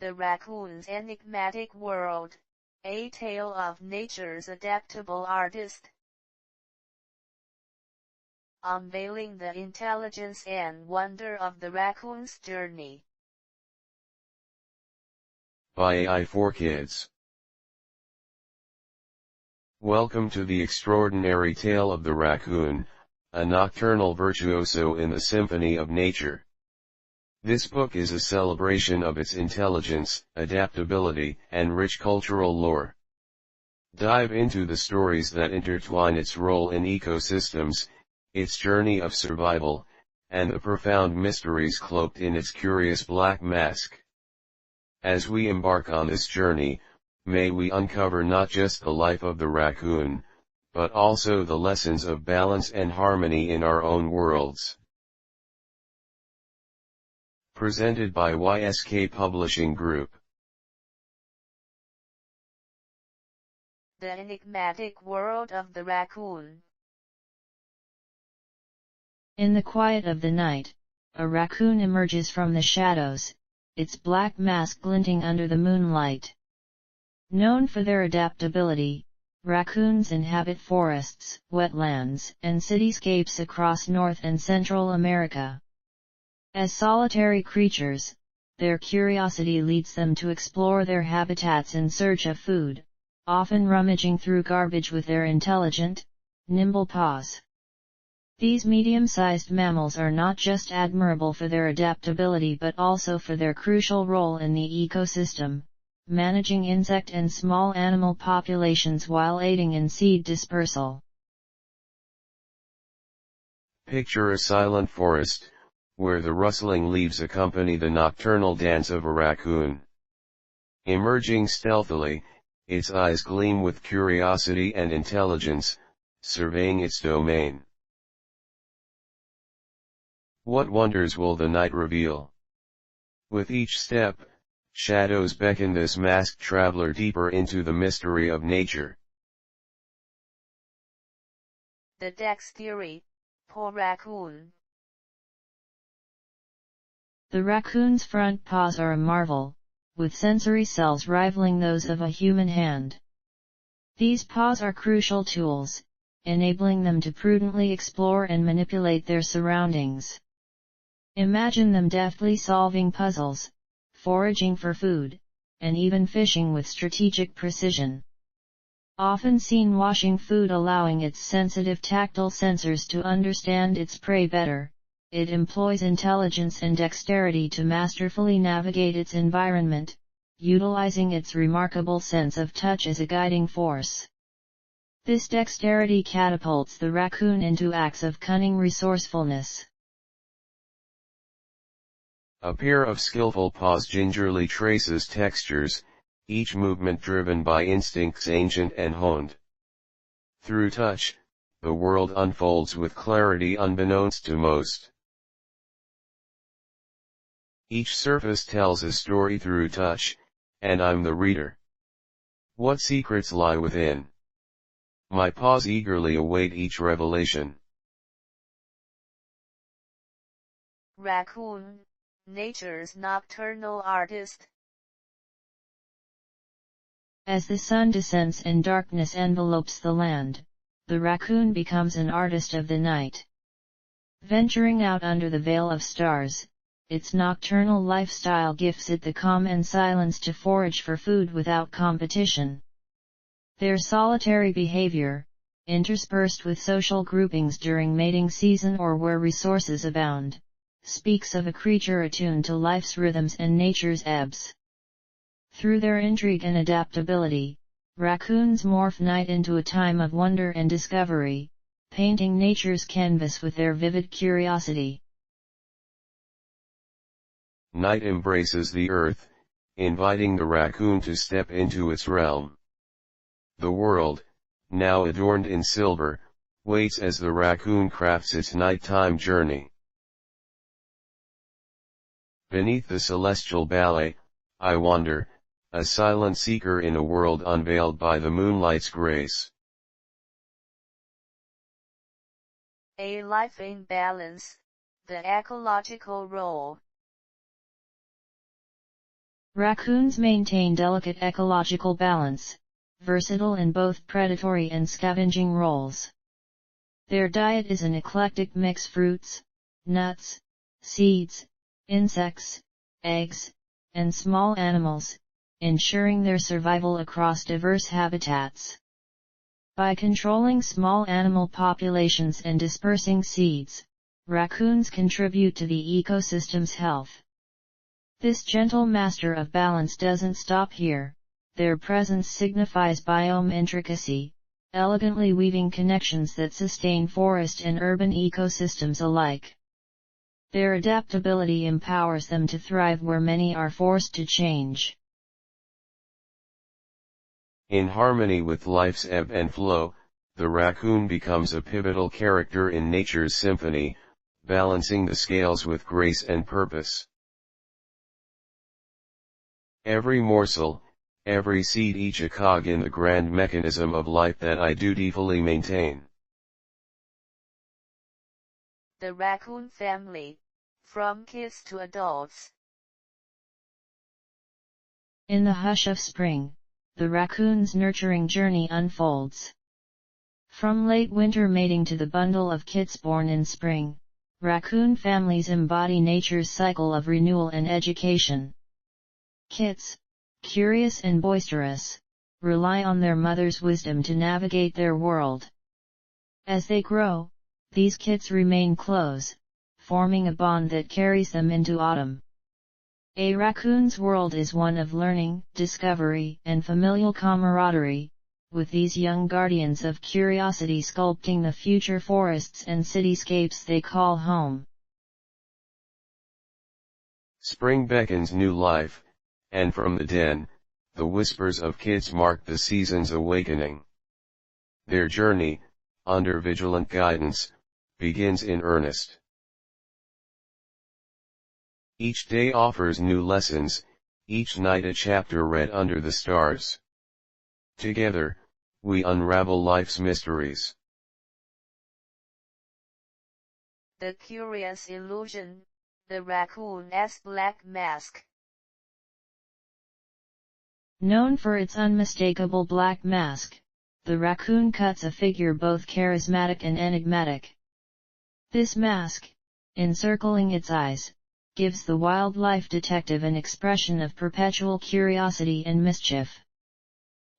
The Raccoon's Enigmatic World, a tale of nature's adaptable artist. Unveiling the intelligence and wonder of the raccoon's journey. By AI for Kids. Welcome to the extraordinary tale of the raccoon, a nocturnal virtuoso in the symphony of nature. This book is a celebration of its intelligence, adaptability, and rich cultural lore. Dive into the stories that intertwine its role in ecosystems, its journey of survival, and the profound mysteries cloaked in its curious black mask. As we embark on this journey, may we uncover not just the life of the raccoon, but also the lessons of balance and harmony in our own worlds. Presented by YSK Publishing Group. The Enigmatic World of the Raccoon. In the quiet of the night, a raccoon emerges from the shadows, its black mask glinting under the moonlight. Known for their adaptability, raccoons inhabit forests, wetlands, and cityscapes across North and Central America. As solitary creatures, their curiosity leads them to explore their habitats in search of food, often rummaging through garbage with their intelligent, nimble paws. These medium-sized mammals are not just admirable for their adaptability but also for their crucial role in the ecosystem, managing insect and small animal populations while aiding in seed dispersal. Picture a silent forest, where the rustling leaves accompany the nocturnal dance of a raccoon. Emerging stealthily, its eyes gleam with curiosity and intelligence, surveying its domain. What wonders will the night reveal? With each step, shadows beckon this masked traveler deeper into the mystery of nature. The dexterity, poor raccoon. The raccoon's front paws are a marvel, with sensory cells rivaling those of a human hand. These paws are crucial tools, enabling them to prudently explore and manipulate their surroundings. Imagine them deftly solving puzzles, foraging for food, and even fishing with strategic precision. Often seen washing food, allowing its sensitive tactile sensors to understand its prey better, it employs intelligence and dexterity to masterfully navigate its environment, utilizing its remarkable sense of touch as a guiding force. This dexterity catapults the raccoon into acts of cunning resourcefulness. A pair of skillful paws gingerly traces textures, each movement driven by instincts ancient and honed. Through touch, the world unfolds with clarity unbeknownst to most. Each surface tells a story through touch, and I'm the reader. What secrets lie within? My paws eagerly await each revelation. Raccoon, nature's nocturnal artist. As the sun descends and darkness envelopes the land, the raccoon becomes an artist of the night. Venturing out under the veil of stars, its nocturnal lifestyle gifts it the calm and silence to forage for food without competition. Their solitary behavior, interspersed with social groupings during mating season or where resources abound, speaks of a creature attuned to life's rhythms and nature's ebbs. Through their intrigue and adaptability, raccoons morph night into a time of wonder and discovery, painting nature's canvas with their vivid curiosity. Night embraces the earth, inviting the raccoon to step into its realm. The world, now adorned in silver, waits as the raccoon crafts its nighttime journey. Beneath the celestial ballet, I wander, a silent seeker in a world unveiled by the moonlight's grace. A life in balance, the ecological role. Raccoons maintain delicate ecological balance, versatile in both predatory and scavenging roles. Their diet is an eclectic mix: fruits, nuts, seeds, insects, eggs, and small animals, ensuring their survival across diverse habitats. By controlling small animal populations and dispersing seeds, raccoons contribute to the ecosystem's health. This gentle master of balance doesn't stop here. Their presence signifies biome intricacy, elegantly weaving connections that sustain forest and urban ecosystems alike. Their adaptability empowers them to thrive where many are forced to change. In harmony with life's ebb and flow, the raccoon becomes a pivotal character in nature's symphony, balancing the scales with grace and purpose. Every morsel, every seed, each a cog in the grand mechanism of life that I dutifully maintain. The raccoon family, from kids to adults. In the hush of spring, the raccoon's nurturing journey unfolds. From late winter mating to the bundle of kits born in spring, raccoon families embody nature's cycle of renewal and education. Kits, curious and boisterous, rely on their mother's wisdom to navigate their world. As they grow, these kits remain close, forming a bond that carries them into autumn. A raccoon's world is one of learning, discovery, and familial camaraderie, with these young guardians of curiosity sculpting the future forests and cityscapes they call home. Spring beckons new life, and from the den, the whispers of kids mark the season's awakening. Their journey, under vigilant guidance, begins in earnest. Each day offers new lessons, each night a chapter read under the stars. Together, we unravel life's mysteries. The curious illusion, the raccoon's black mask. Known for its unmistakable black mask, the raccoon cuts a figure both charismatic and enigmatic. This mask, encircling its eyes, gives the wildlife detective an expression of perpetual curiosity and mischief.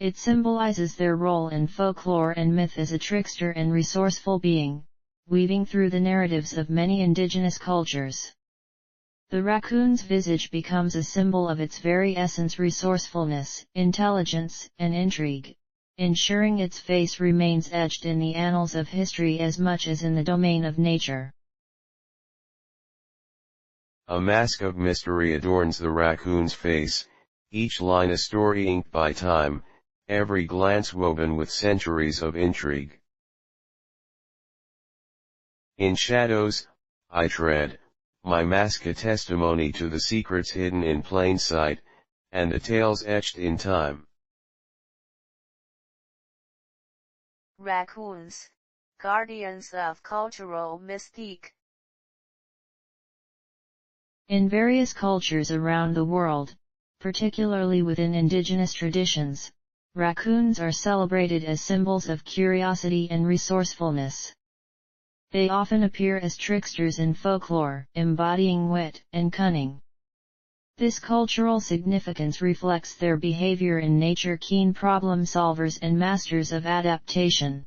It symbolizes their role in folklore and myth as a trickster and resourceful being, weaving through the narratives of many indigenous cultures. The raccoon's visage becomes a symbol of its very essence: resourcefulness, intelligence, and intrigue, ensuring its face remains etched in the annals of history as much as in the domain of nature. A mask of mystery adorns the raccoon's face, each line a story inked by time, every glance woven with centuries of intrigue. In shadows, I tread, my mask a testimony to the secrets hidden in plain sight, and the tales etched in time. Raccoons, guardians of cultural mystique. In various cultures around the world, particularly within indigenous traditions, raccoons are celebrated as symbols of curiosity and resourcefulness. They often appear as tricksters in folklore, embodying wit and cunning. This cultural significance reflects their behavior in nature: keen problem solvers and masters of adaptation.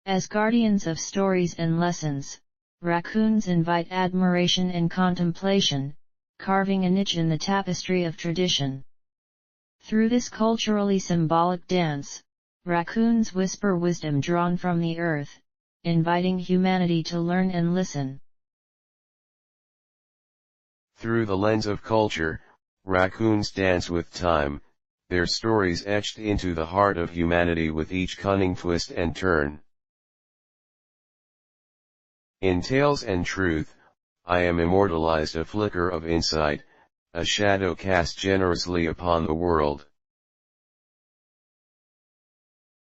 As guardians of stories and lessons, raccoons invite admiration and contemplation, carving a niche in the tapestry of tradition. Through this culturally symbolic dance, raccoons whisper wisdom drawn from the earth, inviting humanity to learn and listen. Through the lens of culture, raccoons dance with time, their stories etched into the heart of humanity with each cunning twist and turn. In tales and truth, I am immortalized, a flicker of insight, a shadow cast generously upon the world.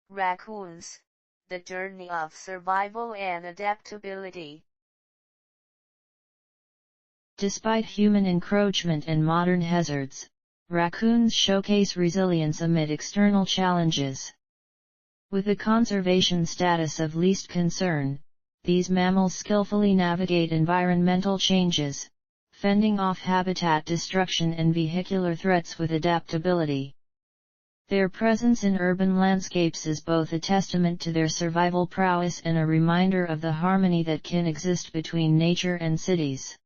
Raccoons, the journey of survival and adaptability. Despite human encroachment and modern hazards, raccoons showcase resilience amid external challenges. With the conservation status of least concern, these mammals skillfully navigate environmental changes, fending off habitat destruction and vehicular threats with adaptability. Their presence in urban landscapes is both a testament to their survival prowess and a reminder of the harmony that can exist between nature and cities.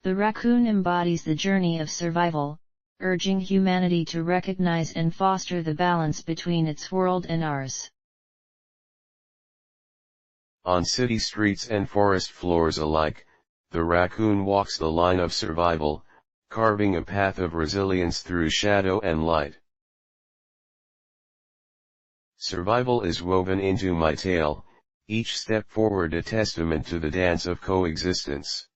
The raccoon embodies the journey of survival, urging humanity to recognize and foster the balance between its world and ours. On city streets and forest floors alike, the raccoon walks the line of survival, carving a path of resilience through shadow and light. Survival is woven into my tale, each step forward a testament to the dance of coexistence.